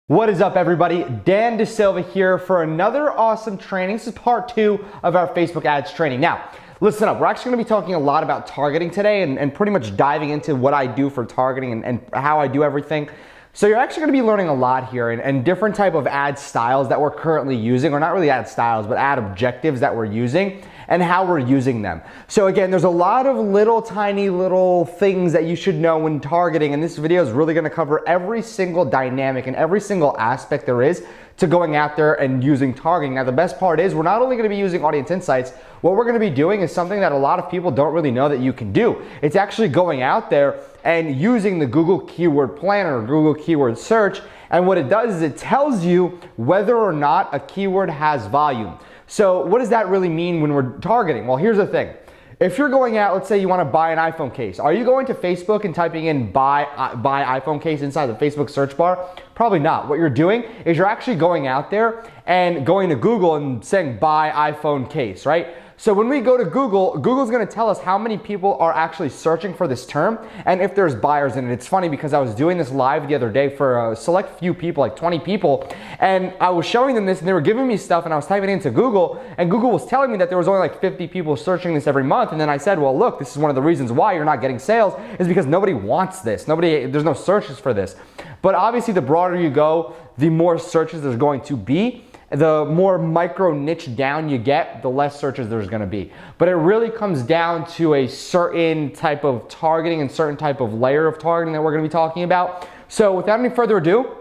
What is up, everybody? Dan Dasilva here for another awesome training. This is part 2 of our Facebook ads training. Now, listen up. We're actually going to be talking a lot about targeting today and pretty much diving into what I do for targeting and how I do everything. So you're actually going to be learning a lot here and different type of ad styles that we're currently using, or not really ad styles, but ad objectives that we're using and how we're using them. So again, there's a lot of tiny little things that you should know when targeting, and this video is really going to cover every single dynamic and every single aspect there is to going out there and using targeting. Now, the best part is we're not only going to be using audience insights, what we're going to be doing is something that a lot of people don't really know that you can do. It's actually going out there and using the Google Keyword Planner or Google Keyword Search, and what it does is it tells you whether or not a keyword has volume. So what does that really mean when we're targeting? Well, here's the thing. If you're going out, let's say you want to buy an iPhone case, are you going to Facebook and typing in buy iPhone case inside the Facebook search bar? Probably not. What you're doing is you're actually going out there and going to Google and saying buy iPhone case, right? So when we go to Google, Google's going to tell us how many people are actually searching for this term and if there's buyers in it. It's funny because I was doing this live the other day for a select few people, like 20 people, and I was showing them this and they were giving me stuff and I was typing it into Google and Google was telling me that there was only like 50 people searching this every month. And then I said, well, look, this is one of the reasons why you're not getting sales is because nobody wants this. There's no searches for this. But obviously the broader you go, the more searches there's going to be. The more micro niche down you get, the less searches there's going to be. But it really comes down to a certain type of targeting and certain type of layer of targeting that we're going to be talking about. So without any further ado,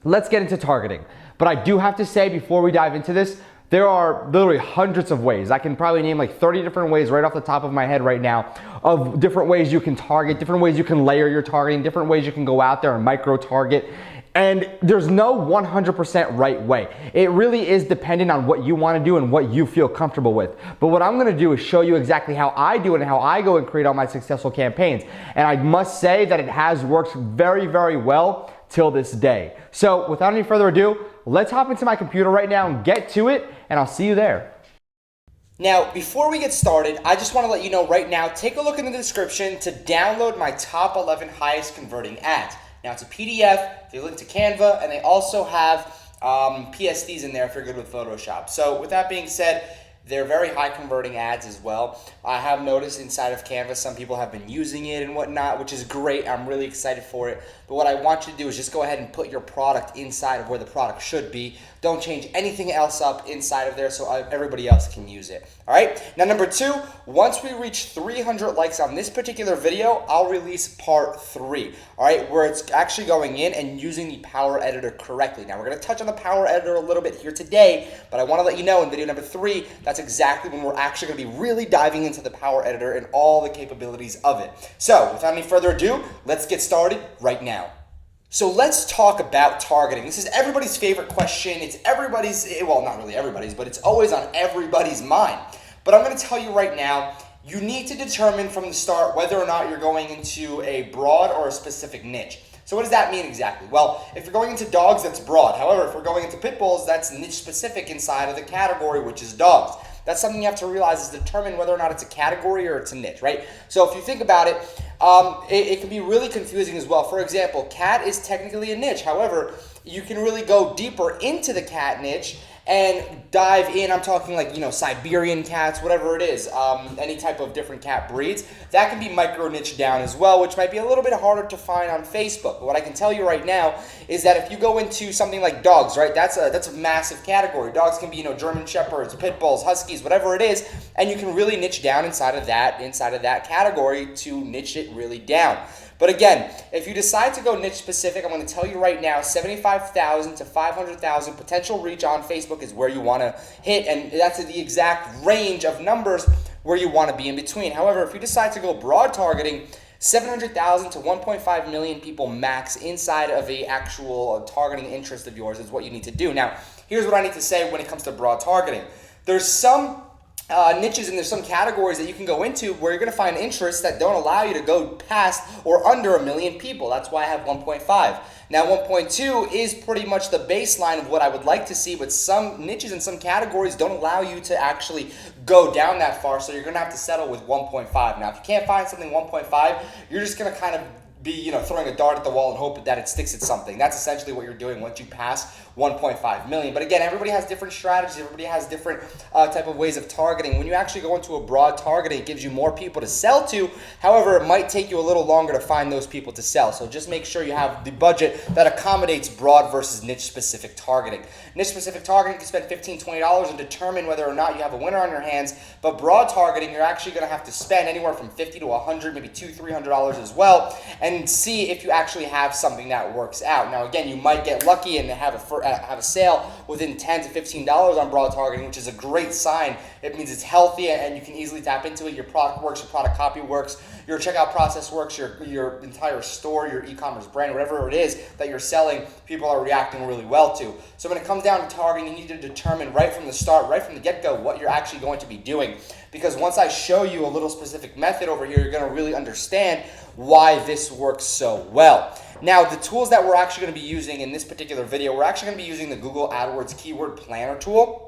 let's get into targeting. But I do have to say before we dive into this, there are literally hundreds of ways. I can probably name like 30 different ways right off the top of my head right now of different ways you can target, different ways you can layer your targeting, different ways you can go out there and micro target. And there's no 100% right way. It really is dependent on what you want to do and what you feel comfortable with. But what I'm going to do is show you exactly how I do it and how I go and create all my successful campaigns. And I must say that it has worked very, very well till this day. So without any further ado, let's hop into my computer right now and get to it, and I'll see you there. Now, before we get started, I just want to let you know right now, take a look in the description to download my top 11 highest converting ads. Now, it's a PDF, they link to Canva, and they also have PSDs in there if you're good with Photoshop. So with that being said, they're very high converting ads as well. I have noticed inside of Canva, some people have been using it and whatnot, which is great. I'm really excited for it. But what I want you to do is just go ahead and put your product inside of where the product should be. Don't change anything else up inside of there so everybody else can use it. All right. Now, number 2, once we reach 300 likes on this particular video, I'll release part 3. All right, where it's actually going in and using the Power Editor correctly. Now, we're going to touch on the Power Editor a little bit here today, but I want to let you know in video number 3, that's exactly when we're actually going to be really diving into the Power Editor and all the capabilities of it. So, without any further ado, let's get started right now. So let's talk about targeting. This is everybody's favorite question. It's everybody's, well, not really everybody's, but it's always on everybody's mind. But I'm going to tell you right now, you need to determine from the start whether or not you're going into a broad or a specific niche. So what does that mean exactly? Well, if you're going into dogs, that's broad. However, if we're going into pit bulls, that's niche specific inside of the category, which is dogs. That's something you have to realize is determine whether or not it's a category or it's a niche, right? So if you think about it, it can be really confusing as well. For example, cat is technically a niche. However, you can really go deeper into the cat niche and dive in. I'm talking like, Siberian cats, whatever it is, any type of different cat breeds. That can be micro niche down as well, which might be a little bit harder to find on Facebook. But what I can tell you right now is that if you go into something like dogs, right, that's a massive category. Dogs can be, German Shepherds, Pit Bulls, Huskies, whatever it is, and you can really niche down inside of that category to niche it really down. But again, if you decide to go niche specific, I'm going to tell you right now, 75,000 to 500,000 potential reach on Facebook is where you want to hit, and that's the exact range of numbers where you want to be in between. However, if you decide to go broad targeting, 700,000 to 1.5 million people max inside of a actual targeting interest of yours is what you need to do. Now, here's what I need to say when it comes to broad targeting. There's some niches and there's some categories that you can go into where you're going to find interests that don't allow you to go past or under 1 million people. That's why I have 1.5. Now 1.2 is pretty much the baseline of what I would like to see, but some niches and some categories don't allow you to actually go down that far, so you're going to have to settle with 1.5. Now if you can't find something 1.5, you're just going to kind of be throwing a dart at the wall and hope that it sticks at something. That's essentially what you're doing once you pass 1.5 million. But again, everybody has different strategies. Everybody has different type of ways of targeting. When you actually go into a broad targeting, it gives you more people to sell to. However, it might take you a little longer to find those people to sell. So just make sure you have the budget that accommodates broad versus niche specific targeting. Niche specific targeting, you can spend $15, $20 and determine whether or not you have a winner on your hands. But broad targeting, you're actually going to have to spend anywhere from $50 to $100, maybe $200, $300 as well, and see if you actually have something that works out. Now, again, you might get lucky and have a sale within $10 to $15 on broad targeting, which is a great sign. It means it's healthy and you can easily tap into it. Your product works, your product copy works, your checkout process works, your entire store, your e-commerce brand, whatever it is that you're selling, people are reacting really well to. So when it comes down to targeting, you need to determine right from the start, right from the get-go, what you're actually going to be doing. Because once I show you a little specific method over here, you're going to really understand why this works so well. Now, the tools that we're actually going to be using in this particular video, we're actually going to be using the Google AdWords Keyword Planner tool.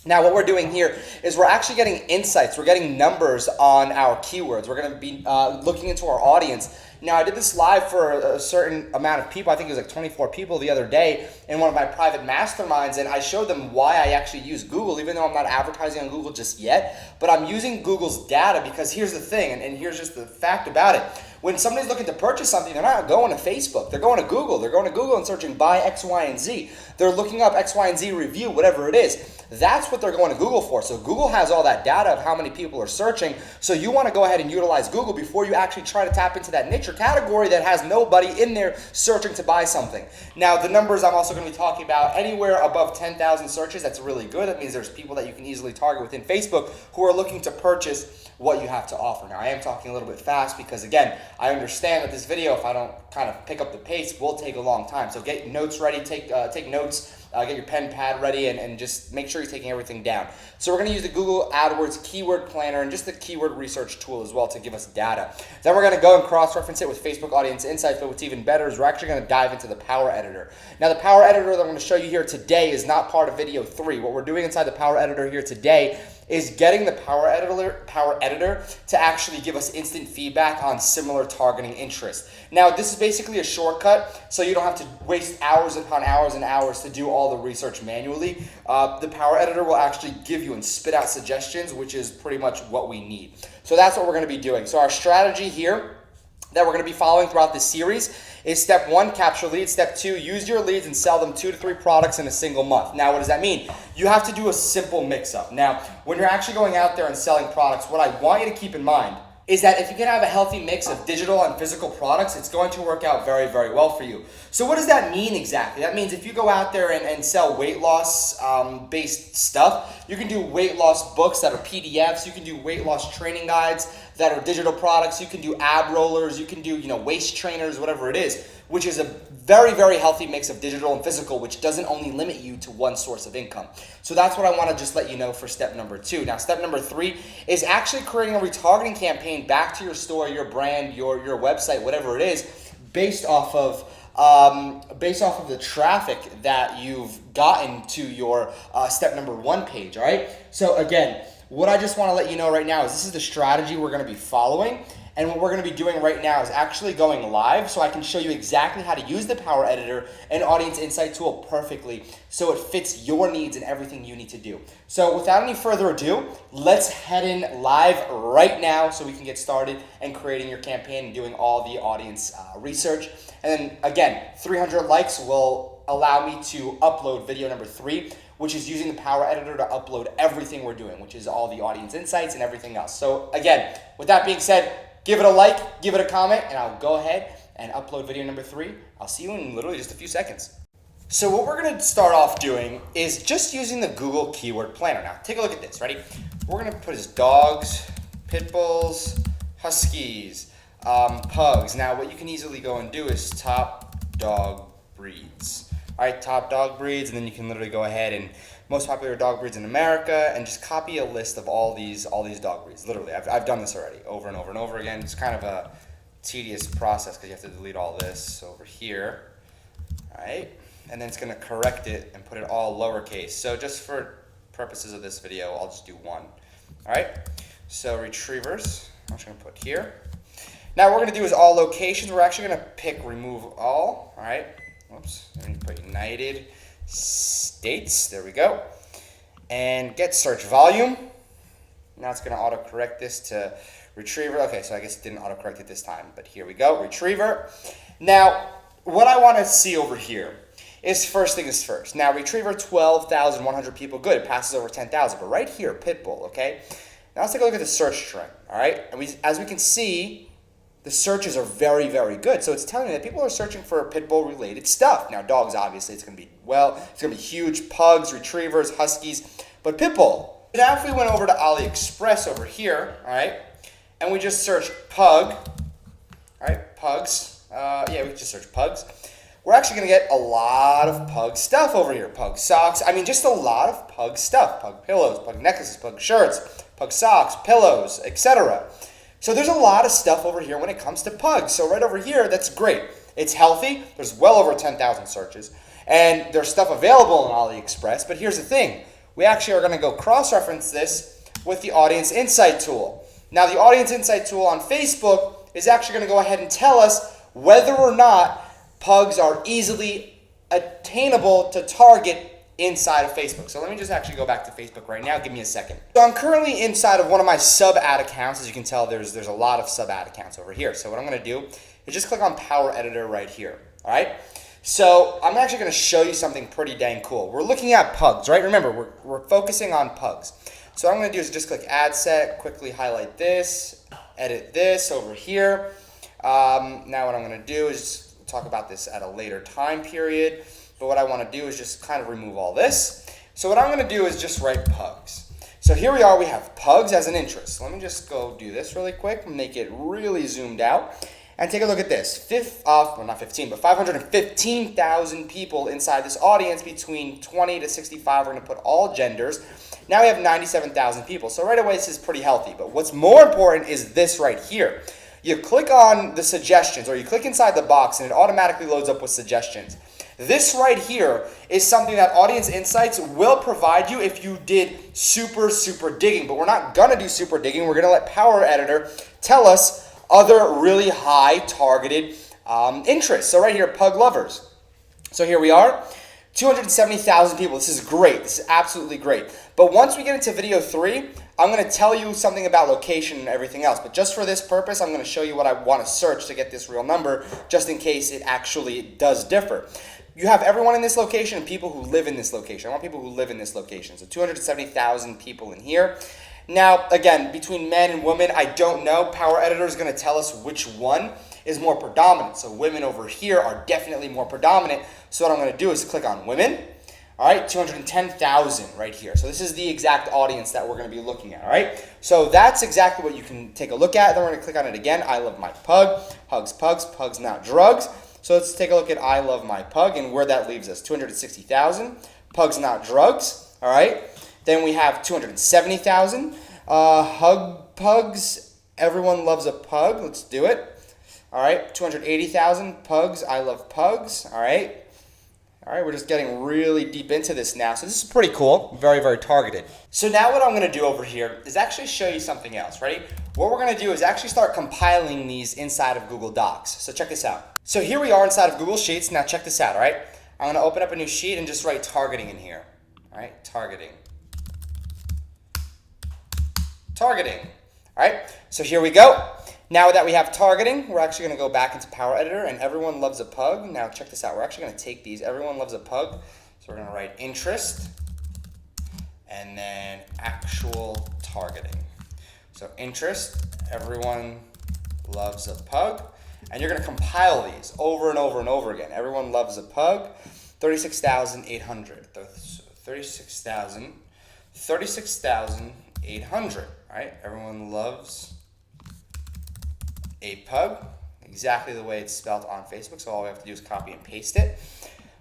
Now, what we're doing here is we're actually getting insights. We're getting numbers on our keywords. We're going to be looking into our audience. Now, I did this live for a certain amount of people. I think it was like 24 people the other day in one of my private masterminds, and I showed them why I actually use Google, even though I'm not advertising on Google just yet. But I'm using Google's data because here's the thing, and here's just the fact about it. When somebody's looking to purchase something, they're not going to Facebook. They're going to Google. They're going to Google and searching buy X, Y, and Z. They're looking up X, Y, and Z review, whatever it is. That's what they're going to Google for. So Google has all that data of how many people are searching. So you want to go ahead and utilize Google before you actually try to tap into that niche or category that has nobody in there searching to buy something. Now, the numbers I'm also going to be talking about, anywhere above 10,000 searches, that's really good. That means there's people that you can easily target within Facebook who are looking to purchase what you have to offer. Now, I am talking a little bit fast because, again, I understand that this video, if I don't kind of pick up the pace, will take a long time. So get your notes ready, take notes, get your pen pad ready, and just make sure you're taking everything down. So we're going to use the Google AdWords Keyword Planner and just the keyword research tool as well to give us data. Then we're going to go and cross-reference it with Facebook Audience Insights, but what's even better is we're actually going to dive into the Power Editor. Now, the Power Editor that I'm going to show you here today is not part of video 3. What we're doing inside the Power Editor here today is getting the Power Editor to actually give us instant feedback on similar targeting interests. Now, this is basically a shortcut, so you don't have to waste hours upon hours and hours to do all the research manually. The Power Editor will actually give you and spit out suggestions, which is pretty much what we need. So that's what we're going to be doing. So our strategy here that we're going to be following throughout this series is step 1, capture leads. Step 2, use your leads and sell them 2 to 3 products in a single month. Now, what does that mean? You have to do a simple mix-up. Now, when you're actually going out there and selling products, what I want you to keep in mind is that if you can have a healthy mix of digital and physical products, it's going to work out very, very well for you. So what does that mean exactly? That means if you go out there and sell weight loss based stuff, you can do weight loss books that are PDFs, you can do weight loss training guides that are digital products, you can do ab rollers, you can do waist trainers, whatever it is, which is a very, very healthy mix of digital and physical, which doesn't only limit you to one source of income. So that's what I want to just let you know for step number 2. Now, step number 3 is actually creating a retargeting campaign back to your store, your brand, your website, whatever it is, based off of the traffic that you've gotten to your step number 1 page, all right? So again, what I just want to let you know right now is this is the strategy we're going to be following. And what we're going to be doing right now is actually going live so I can show you exactly how to use the Power Editor and Audience Insight tool perfectly so it fits your needs and everything you need to do. So without any further ado, let's head in live right now so we can get started and creating your campaign and doing all the audience research. And then again, 300 likes will allow me to upload video number 3, which is using the Power Editor to upload everything we're doing, which is all the audience insights and everything else. So again, with that being said, give it a like, give it a comment, and I'll go ahead and upload video number 3. I'll see you in literally just a few seconds. So what we're going to start off doing is just using the Google Keyword Planner. Now, take a look at this. Ready? We're going to put as dogs, pit bulls, huskies, pugs. Now, what you can easily go and do is top dog breeds. All right, top dog breeds, and then you can literally go ahead and most popular dog breeds in America, and just copy a list of all these dog breeds. Literally, I've done this already over and over and over again. It's kind of a tedious process because you have to delete all this over here, all right? And then it's going to correct it and put it all lowercase. So just for purposes of this video, I'll just do 1, all right? So retrievers, I'm just going to put here. Now what we're going to do is all locations. We're actually going to pick remove all. All right. Oops. Let me put United States. There we go. And get search volume. Now it's going to autocorrect this to retriever. Okay, so I guess it didn't autocorrect it this time, but here we go, retriever. Now, what I want to see over here is first thing is first. Now, retriever, 12,100 people, good, it passes over 10,000, but right here, pitbull, okay? Now let's take a look at the search trend, all right? And as we can see, the searches are very, very good. So it's telling me that people are searching for pitbull-related stuff. Now, dogs, obviously, it's going to be, well, it's going to be huge, pugs, retrievers, huskies, but pitbull. Now, if we went over to AliExpress over here, all right, and we just search pug, all right, pugs, yeah, we can just search pugs. We're actually going to get a lot of pug stuff over here. Pug socks, I mean, just a lot of pug stuff. Pug pillows, pug necklaces, pug shirts, pug socks, pillows, etc. So there's a lot of stuff over here when it comes to pugs. So right over here, that's great. It's healthy. There's well over 10,000 searches. And there's stuff available on AliExpress. But here's the thing. We actually are going to go cross-reference this with the Audience Insight tool. Now, the Audience Insight tool on Facebook is actually going to go ahead and tell us whether or not pugs are easily attainable to target inside of Facebook. So let me just actually go back to Facebook right now. Give me a second. So I'm currently inside of one of my sub-ad accounts. As you can tell, there's a lot of sub-ad accounts over here. So what I'm going to do is just click on Power Editor right here. All right. So I'm actually going to show you something pretty dang cool. We're looking at pugs, right? Remember, we're focusing on pugs. So what I'm going to do is just click Ad Set, quickly highlight this, edit this over here. Now what I'm going to do is talk about this at a later time period. But what I want to do is just kind of remove all this. So what I'm going to do is just write pugs. So here we are, we have pugs as an interest. Let me just go do this really quick, make it really zoomed out. And take a look at this. Well, not 15, but 515,000 people inside this audience between 20 to 65. We're going to put all genders. Now we have 97,000 people. So right away, this is pretty healthy. But what's more important is this right here. You click on the suggestions, or you click inside the box, and it automatically loads up with suggestions. This right here is something that Audience Insights will provide you if you did super digging. But we're not going to do super digging. We're going to let Power Editor tell us other really high targeted interests. So right here, pug lovers. So here we are, 270,000 people. This is great. This is absolutely great. But once we get into video 3, I'm going to tell you something about location and everything else. But just for this purpose, I'm going to show you what I want to search to get this real number, just in case it actually does differ. You have everyone in this location and people who live in this location. I want people who live in this location. So 270,000 people in here. Now, again, between men and women, I don't know. Power Editor is going to tell us which one is more predominant. So women over here are definitely more predominant. So what I'm going to do is click on women. All right, 210,000 right here. So this is the exact audience that we're going to be looking at. All right, so that's exactly what you can take a look at. Then we're going to click on it again. I love my pug. Hugs, pugs, pugs, not drugs. So let's take a look at I love my pug and where that leaves us. 260,000. Pugs, not drugs. All right. Then we have 270,000 hug pugs. Everyone loves a pug. Let's do it. All right, 280,000 pugs. I love pugs. All right. All right, we're just getting really deep into this now. So this is pretty cool. Very targeted. So now what I'm going to do over here is actually show you something else. Ready? What we're going to do is actually start compiling these inside of Google Docs. So check this out. So here we are inside of Google Sheets. Now check this out. All right. I'm going to open up a new sheet and just write targeting in here. All right, targeting. Targeting. All right, so here we go. Now that we have targeting, we're actually going to go back into Power Editor, and everyone loves a pug. Now check this out. We're actually going to take these. Everyone loves a pug. So we're going to write interest and then actual targeting. So interest, everyone loves a pug. And you're going to compile these over and over and over again. Everyone loves a pug. 36,800. 36,800. Right? Everyone loves a pug, exactly the way it's spelled on Facebook. So all we have to do is copy and paste it.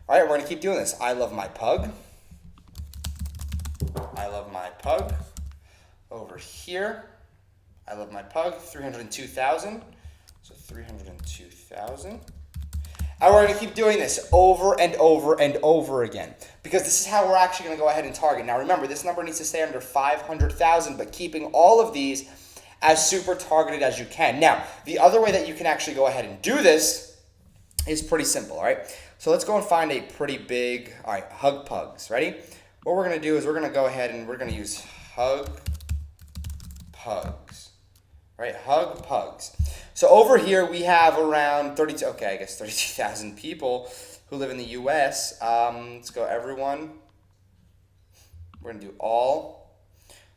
All right, we're going to keep doing this. I love my pug. I love my pug. Over here, I love my pug. 302,000. So 302,000. And we're going to keep doing this over and over and over again, because this is how we're actually going to go ahead and target. Now remember, this number needs to stay under 500,000, but keeping all of these as super targeted as you can. Now, the other way that you can actually go ahead and do this is pretty simple, all right? So let's go and find a pretty big, all right, hug pugs. Ready? What we're gonna do is we're gonna go ahead and we're gonna use hug pugs, right? Hug pugs. So over here we have around 32,000 people who live in the U.S. Let's go everyone. We're gonna do all.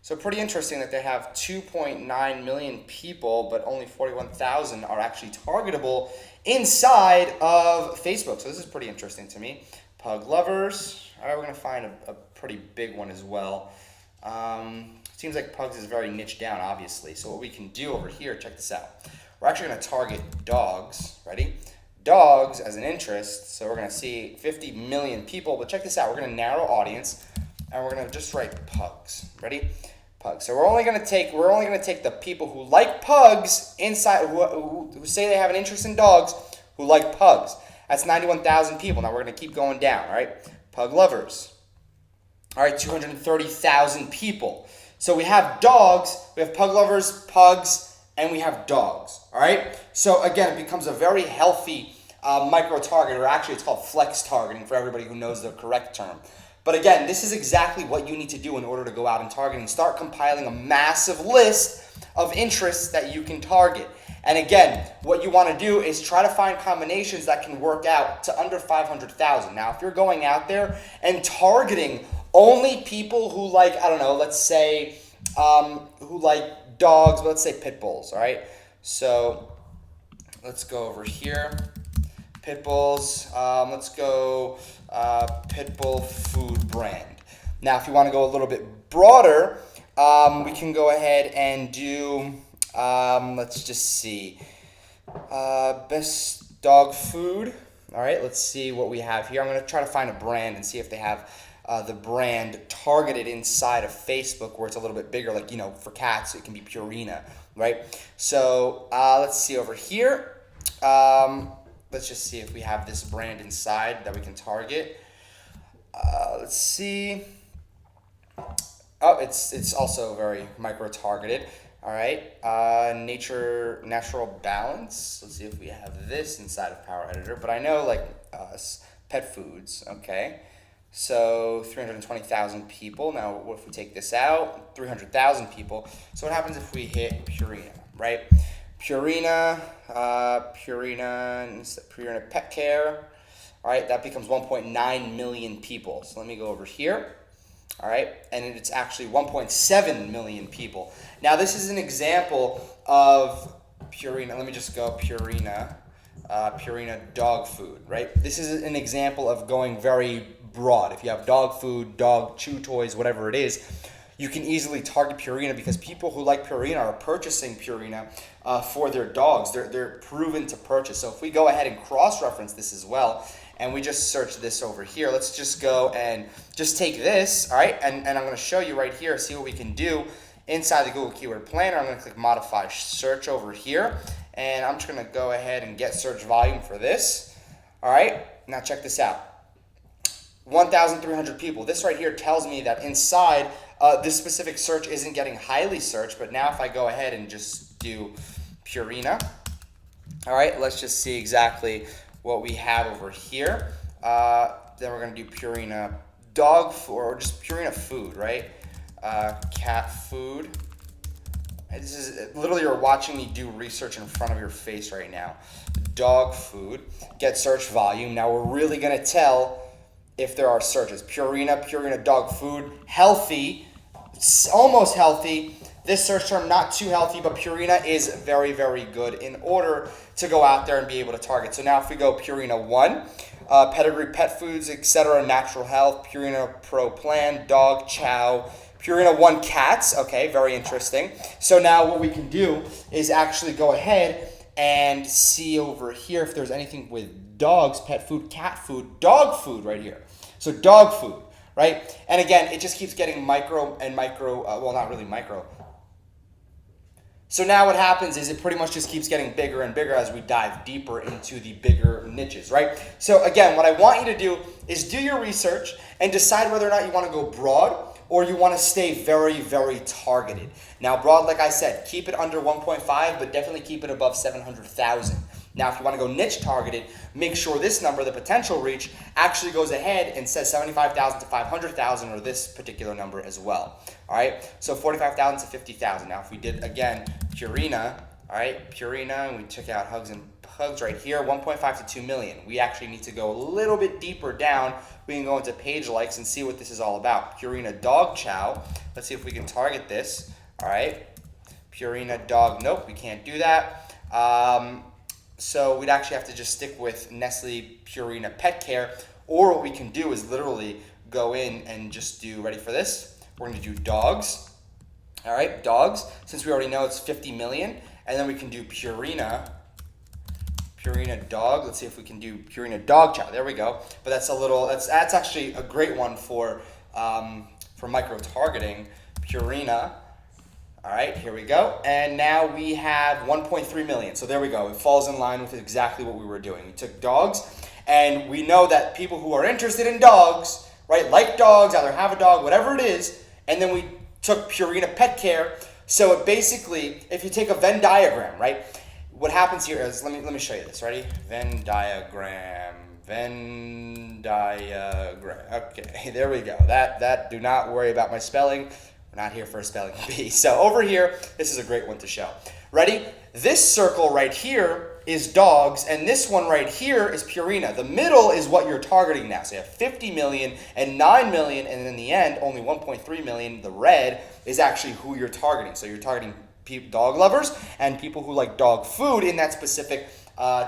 So pretty interesting that they have 2.9 million people, but only 41,000 are actually targetable inside of Facebook. So this is pretty interesting to me. Pug lovers. All right, we're gonna find a pretty big one as well. Seems like pugs is very niche down, obviously. So what we can do over here, check this out. We're actually gonna target dogs. Ready? Dogs as an interest. So we're gonna see 50 million people, but check this out. We're gonna narrow audience, and we're gonna just write pugs. Ready? Pugs. So we're only gonna take the people who like pugs inside, who say they have an interest in dogs, who like pugs. That's 91,000 people. Now we're gonna keep going down. All right, pug lovers. All right, 230,000 people. So we have dogs, we have pug lovers, pugs, and we have dogs. All right. So again, it becomes a very healthy micro target, or actually, it's called flex targeting for everybody who knows the correct term. But again, this is exactly what you need to do in order to go out and target and start compiling a massive list of interests that you can target. And again, what you want to do is try to find combinations that can work out to under 500,000. Now, if you're going out there and targeting only people who like, I don't know, let's say, who like dogs, but let's say pit bulls, all right? So let's go over here. Pit bulls, let's go pit bull food brand. Now, if you want to go a little bit broader, we can go ahead and do, let's just see, best dog food. All right, let's see what we have here. I'm going to try to find a brand and see if they have the brand targeted inside of Facebook where it's a little bit bigger, like, you know, for cats, it can be Purina, right? So let's see over here. Let's just see if we have this brand inside that we can target. Let's see. Oh, it's also very micro-targeted. All right. Natural balance. Let's see if we have this inside of Power Editor. But I know, like, pet foods. Okay. So 320,000 people. Now, what if we take this out? 300,000 people. So what happens if we hit Purina, right? Purina Pet Care. All right, that becomes 1.9 million people. So let me go over here. All right, and it's actually 1.7 million people. Now, this is an example of Purina. Let me just go Purina dog food, right? This is an example of going very broad. If you have dog food, dog chew toys, whatever it is, you can easily target Purina because people who like Purina are purchasing Purina for their dogs. They're proven to purchase. So if we go ahead and cross-reference this as well, and we just search this over here, let's just go and just take this, all right, and I'm going to show you right here, see what we can do inside the Google Keyword Planner. I'm going to click Modify Search over here, and I'm just going to go ahead and get search volume for this. All right, now check this out. 1,300 people. This right here tells me that inside this specific search isn't getting highly searched, but now if I go ahead and just do Purina, all right, let's just see exactly what we have over here. Then we're going to do Purina dog food, or just Purina food, right? Cat food. This is literally, you're watching me do research in front of your face right now. Dog food, get search volume. Now we're really going to tell if there are searches. Purina dog food, healthy, almost healthy. This search term, not too healthy, but Purina is very, very good in order to go out there and be able to target. So now if we go Purina 1, pedigree pet foods, etc., natural health, Purina Pro Plan, dog chow, Purina 1 cats, okay, very interesting. So now what we can do is actually go ahead and see over here if there's anything with dogs, pet food, cat food, dog food right here. So dog food, right? And again, it just keeps getting micro and micro, well, not really micro. So now what happens is it pretty much just keeps getting bigger and bigger as we dive deeper into the bigger niches, right? So again, what I want you to do is do your research and decide whether or not you want to go broad or you want to stay very, very targeted. Now, broad, like I said, keep it under 1.5, but definitely keep it above 700,000. Now, if you want to go niche targeted, make sure this number, the potential reach, actually goes ahead and says 75,000 to 500,000 or this particular number as well. All right, so 45,000 to 50,000. Now, if we did, again, Purina, all right, Purina, and we took out Hugs and Pugs right here, 1.5 to 2 million. We actually need to go a little bit deeper down. We can go into page likes and see what this is all about. Purina Dog Chow. Let's see if we can target this. All right, Purina Dog, nope, we can't do that. So we'd actually have to just stick with Nestle Purina Pet Care, or what we can do is literally go in and just do, ready for this? We're going to do dogs. All right, dogs, since we already know it's 50 million, and then we can do Purina Dog. Let's see if we can do Purina Dog Chow. There we go. But that's a little, that's actually a great one for micro targeting. Purina. All right, here we go. And now we have 1.3 million. So there we go. It falls in line with exactly what we were doing. We took dogs, and we know that people who are interested in dogs, right, like dogs, either have a dog, whatever it is, and then we took Purina Pet Care. So it basically, if you take a Venn diagram, right, what happens here is, let me show you this. Ready? Venn diagram. Okay, there we go. That do not worry about my spelling. We're not here for a spelling bee. So over here, this is a great one to show. Ready? This circle right here is dogs, and this one right here is Purina. The middle is what you're targeting now. So you have 50 million and 9 million, and in the end, only 1.3 million. The red is actually who you're targeting. So you're targeting dog lovers and people who like dog food in that specific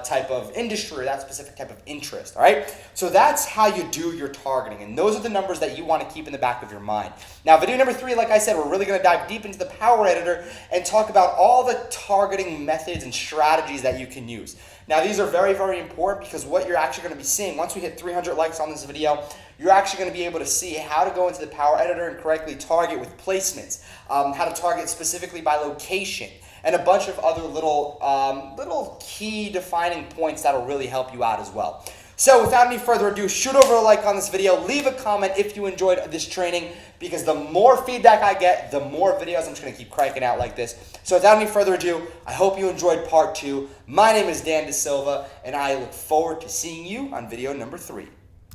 type of industry or that specific type of interest, all right? So that's how you do your targeting, and those are the numbers that you want to keep in the back of your mind. Now, video number 3, like I said, we're really going to dive deep into the Power Editor and talk about all the targeting methods and strategies that you can use. Now, these are very, very important because what you're actually going to be seeing, once we hit 300 likes on this video, you're actually going to be able to see how to go into the Power Editor and correctly target with placements, how to target specifically by location, and a bunch of other little key defining points that'll really help you out as well. So without any further ado, shoot over a like on this video, leave a comment if you enjoyed this training, because the more feedback I get, the more videos I'm just going to keep cranking out like this. So without any further ado, I hope you enjoyed part 2. My name is Dan Dasilva, and I look forward to seeing you on video number 3.